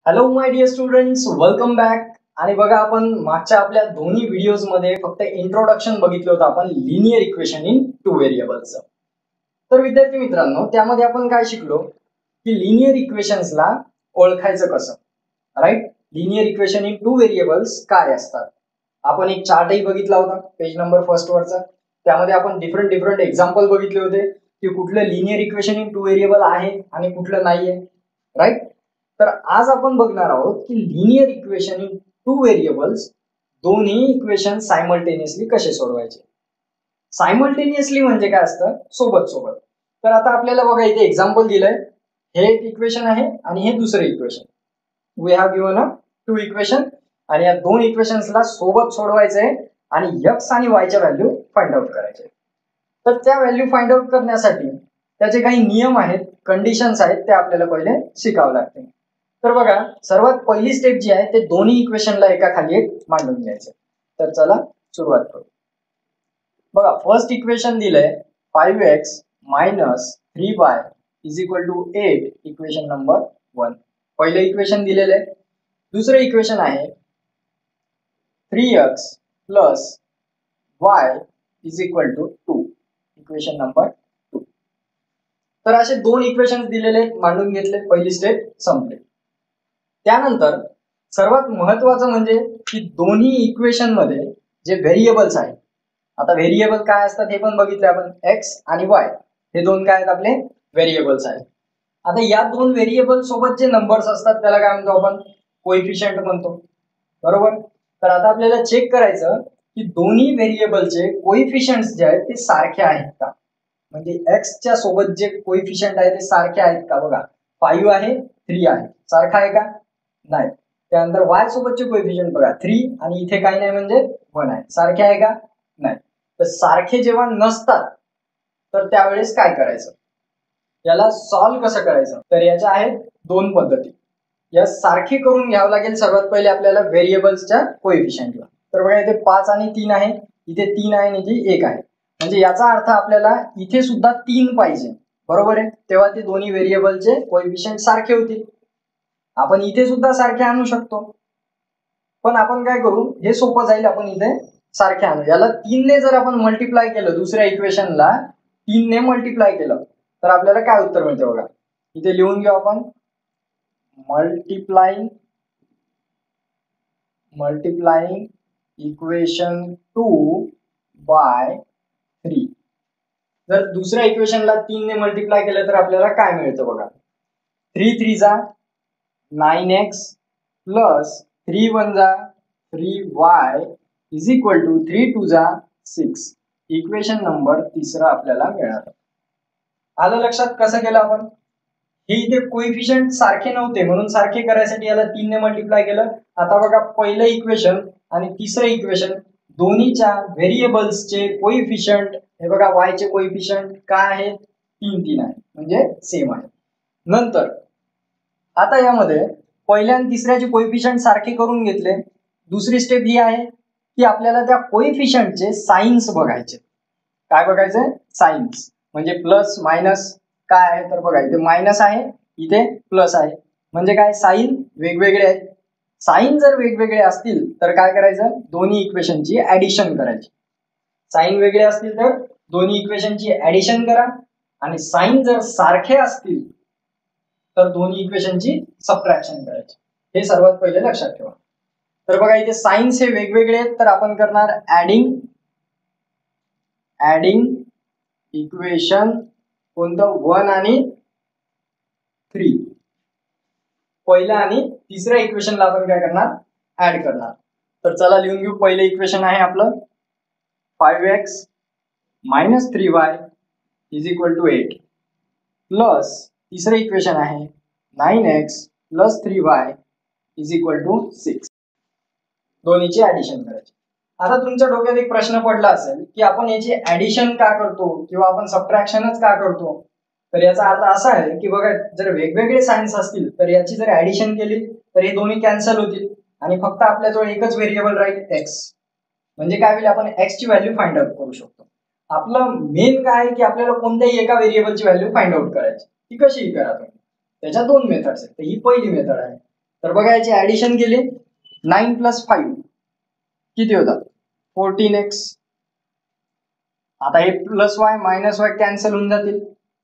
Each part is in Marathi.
Hello my dear students, welcome back. आणि बघा, आपण मागच्या आपल्या दोन्ही व्हिडिओज मध्ये फक्त इंट्रोडक्शन बघितलं होतं आपण linear equation in two variables. तर विद्यार्थी मित्रांनो, त्यामध्ये आपण काय शिकलो की लिनियर इक्वेशन्सला ओळखायचं कसं, right. Linear equation in two variables काय असतात. आपण एक चार्टही बघितला होता पेज नंबर फर्स्ट वरचा. त्यामध्ये आपण डिफरंट एक्झाम्पल बघितले होते की कुठलं linear equation in two variable आहे आणि कुठलं नाहीये, राईट. तर आज आपण बघणार आहोत की linear equation in two variables दोन्ही इक्वेशन सायमल्टेनियसली कसे सोडवायचे. सायमल्टेनियसली म्हणजे काय असतं, सोबत सोबत. तर आता आपल्याला बघा, इथे एक्झाम्पल दिलंय. हे एक इक्वेशन आहे आणि हे दुसरं equation. We have given a two equation आणि या दोन इक्वेशन्सला सोबत सोडवायचंय आणि एक्स आणि वायच्या व्हॅल्यू फाइंड आउट करायचे. तर त्या व्हॅल्यू फाइंड आउट करण्यासाठी त्याचे काही नियम आहेत, कंडिशन्स आहेत, ते आपल्याला पहिले शिकावं लागते. तर बघा, सर्वात पहिली स्टेप जी आहे ते दोन्ही इक्वेशनला एका खाली एक मांडून घ्यायचं. तर चला सुरुवात करू. बघा, फर्स्ट इक्वेशन दिलंय 5x minus 3y is equal to 8, equation number 1. पहिलं इक्वेशन दिलेलं आहे. दुसरं इक्वेशन आहे 3x plus y is equal to 2, equation number 2. तर असे दोन इक्वेशन दिलेले मांडून घेतले, पहिली स्टेप संपली. त्यानंतर सर्वात महत्वाचं म्हणजे की दोन्ही इक्वेशन मध्ये जे व्हेरिएबल्स आहेत, आता व्हेरिएबल काय असतात हे पण बघितले आपण. एक्स आणि वाय हे दोन काय आहेत, आपले व्हेरिएबल्स आहेत. आता या दोन व्हेरिएबल सोबत जे नंबर्स असतात त्याला काय म्हणतो आपण, कोएफिशियंट म्हणतो, बरोबर. तर आता आपल्याला चेक करायचं की दोन्ही व्हेरिएबलचे कोएफिशियंट्स जे आहेत ते सारखे आहेत का, म्हणजे एक्स च्या सोबत जे कोएफिशियंट आहे ते सारखे आहेत का. बघा, 5 आहे, 3 आहे, सारखा आहे का, नाही. त्यानंतर y सोबतचे कोएफिशियंट बघा, 3 आणि इथे काही नाही म्हणजे 1 आहे, सारखे आहे का, नाही. तर सारखे जेव्हा नसतात तर त्यावेळेस काय करायचं, याला सॉल्व्ह कसं करायचं. तर याच्या आहेत दोन पद्धती. या सारखे करून घ्यावं लागेल सर्वात पहिले आपल्याला व्हेरिएबल्सच्या कोएफिशियंटला. तर बघा, इथे 5 आणि 3 आहे, इथे 3 आहे आणि इथे 1 आहे. म्हणजे याचा अर्थ आपल्याला इथे सुद्धा 3 पाहिजे, बरोबर आहे. तेव्हा ते दोन्ही व्हेरिएबलचे कोएफिशियंट सारखे होतील. आपण इथे सुद्धा सारखे आणू शकतो, पण आपण काय करू, हे सोपं जाईल, आपण इथे सारखे आणू. याला 3 ने जर आपण मल्टिप्लाय केलं, दुसऱ्या इक्वेशनला 3 ने मल्टिप्लाय केलं तर आपल्याला काय उत्तर मिळते बघा. इथे लिहून घेऊ आपण, मल्टिप्लाइंग इक्वेशन 2 बाय 3. जर दुसऱ्या इक्वेशनला 3 ने मल्टिप्लाय केलं तर आपल्याला काय मिळतं बघा. 3 3 जा 9x प्लस 3 1 जा 3y इज इक्वल टू 3 2 जा 6, इक्वेशन नंबर 3 आपल्याला मिळालं. आलं लक्षात कसं केलं आपण. हे इथे कोएफिशियंट सारखे नव्हते म्हणून सारखे करायसाठी याला 3 ने मल्टिप्लाय केलं. आता बघा, पहिलं इक्वेशन आणि तिसरं इक्वेशन दोन्हीच्या व्हेरिएबल्सचे कोएफिशियंट, हे बघा y चे कोएफिशियंट काय आहेत, 3 3 आहे, म्हणजे सेम आहे. नंतर आता यामध्ये पहिल्या आणि तिसऱ्याचे कोएफिशियंट सारखे करून घेतले. दुसरी स्टेप ही आहे की आपल्याला त्या कोएफिशियंटचे साइन्स बघायचे. काय बघायचे, साइन्स. म्हणजे प्लस मायनस काय आहे, तर बघा इथे मायनस आहे, इथे प्लस आहे, म्हणजे काय, साइन वेगवेगळे आहेत. साइन जर वेगवेगळे असतील तर काय करायचं, दोन्ही इक्वेशनची ऍडिशन करायची. साइन वेगळे असतील तर दोन्ही इक्वेशनची ऍडिशन करा, आणि साइन जर सारखे असतील तर दोन्ही इक्वेशनची सबट्रॅक्शन करायची. हे सर्वात पहिले लक्षात ठेवा. तर बघा, इथे साइन्स हे वेगवेगळे आहेत, तर आपण करणार ऍडिंग इक्वेशन कोणतं, 1 आणि 3. पहिल्या आणि तिसऱ्या इक्वेशनला आपण काय करणार, ऍड करणार. तर चला लिहून घेऊ. पहिलं इक्वेशन आहे आपलं 5x minus 3y is equal to 8 plus तिसरं इक्वेशन आहे 9x plus 3y is equal to 6. दोन्हीची ऍडिशन करायची. आता तुमच्या डोक्यात एक प्रश्न पडला असेल की आपण याची ऍडिशन का करतो किंवा आपण सबट्रॅक्शनच का करतो. तर याचा अर्थ असा आहे की बघा, जर वेगवेगळे साइन्स असतील तर याची जर ऍडिशन केली तर हे दोन्ही कॅन्सल होतील आणि फक्त आपल्याजवळ एकच व्हेरिएबल राहील, एक्स. म्हणजे काय होईल, आपण एक्स ची व्हॅल्यू फाइंड आउट करू शकतो. आपलं मेन काय आहे की आपल्याला कोणत्याही एका व्हेरिएबलची व्हॅल्यू फाइंड आउट करायची. ती कशीही करा तुम्ही, त्याच्या दोन मेथड्स आहेत. ही पहिली मेथड आहे. तर बघा याची ऍडिशन केली 9 + 5 किती होतात 14x. आता हे plus y minus Y cancel होऊन जातील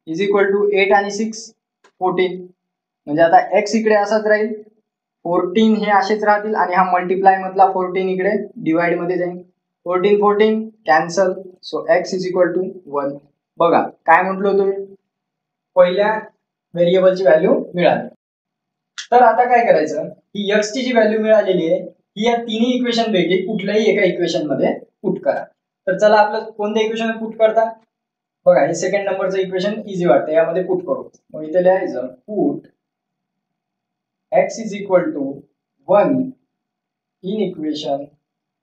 इज इक्वल टू 8 आणि 6 14. म्हणजे आता x इकडे असाच राहील 14 हे असेच राहतील आणि हा मल्टिप्लाय मधला 14 इकडे डिवाइड मध्ये जाईल 14 14 cancel. So x is equal to 1. बघा काय म्हटलो तुम्ही पहिल्या व्हेरिएबलची व्हॅल्यू मिळाली. तर आता काय करायचं ही x ची जी व्हॅल्यू मिळालेली आहे ही या तिन्ही इक्वेशन पैकी कुठल्याही एका इक्वेशन मध्ये पुट करा. तर चला आपलं कोणत्या इक्वेशन पुट करता बघा हे सेकंड नंबरचं इक्वेशन इझी वाटतं यामध्ये पुट करू. मग इथे लिहायचं put x is equal to 1 in equation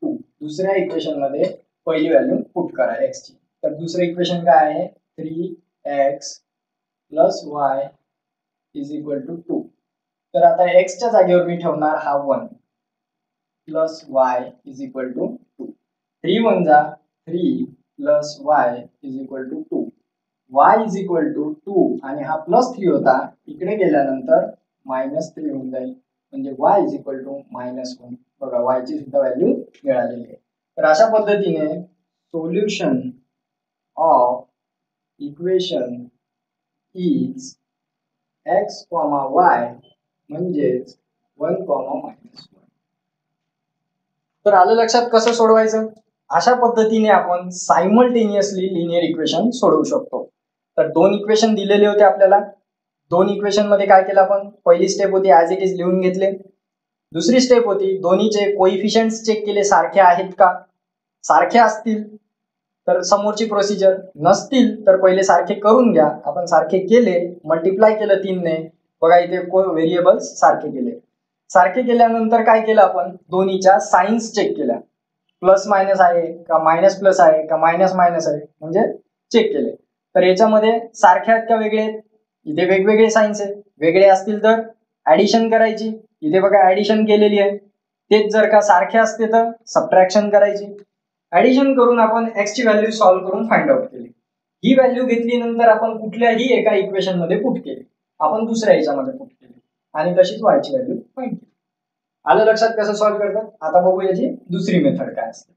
2. दुसऱ्या इक्वेशन मध्ये पहिली व्हॅल्यू पुट करा x ची. तर दुसरं इक्वेशन काय आहे 3x + y is equal to 2. तर आता x च्या जागेवर मी ठेवणार हा 1 + y इज इक्वल टू 2. 3 1 जा 3 + y is equal to 2. y is equal to 2 आणि हा +3 होता इकडे गेल्यानंतर -3 होऊन जाईल म्हणजे y इज इक्वल टू -1. बघा y ची सुद्धा व्हॅल्यू मिळालेली आहे. तर अशा पद्धतीने solution of equation is x, y म्हणजेच 1, -1. तर आलं लक्षात कसं सोडवायचं. अशा पद्धतीने आपण सायमल्टेनियसली लिनियर इक्वेशन सोडवू शकतो. तर दोन इक्वेशन दिलेले होते आपल्याला. दोन इक्वेशन मध्ये काय केलं आपण पहिली स्टेप होती ऍज इट इज लिहून घेतले. दुसरी स्टेप होती दोन्हीचे कोइफिशियंट्स चेक केले सारखे आहेत का. सारखे असतील तर समोरची प्रोसिजर नसतील तर पहिले सारखे करून घ्या. आपण सारखे केले मल्टिप्लाय केलं 3 ने बघा इथे व्हेरिएबल्स सारखे केले. सारखे केल्यानंतर काय केलं आपण दोन्हीच्या साइन्स चेक केल्या प्लस मायनस आहे का मायनस प्लस आहे का मायनस मायनस आहे म्हणजे चेक केले. तर याच्यामध्ये सारखे आहेत का वेगळे आहेत इथे वेगवेगळे साइन्स आहेत. वेगळे असतील तर ऍडिशन करायची इथे बघा ऍडिशन केलेली आहे. तेच जर का सारखे असते तर सबट्रॅक्शन करायची. ऍडिशन करून आपण x ची व्हॅल्यू सॉल्व्ह करून फाइंड आउट केली. ही व्हॅल्यू घेतली नंतर आपण कुठल्याही एका इक्वेशन मध्ये पुट केली. आपण दुसऱ्या याच्यामध्ये पुट केली आणि तशीच y ची व्हॅल्यू फाइंड केली. आलं लक्षात कसं सॉल्व्ह करतात. आता बघू याची दुसरी मेथड काय असते.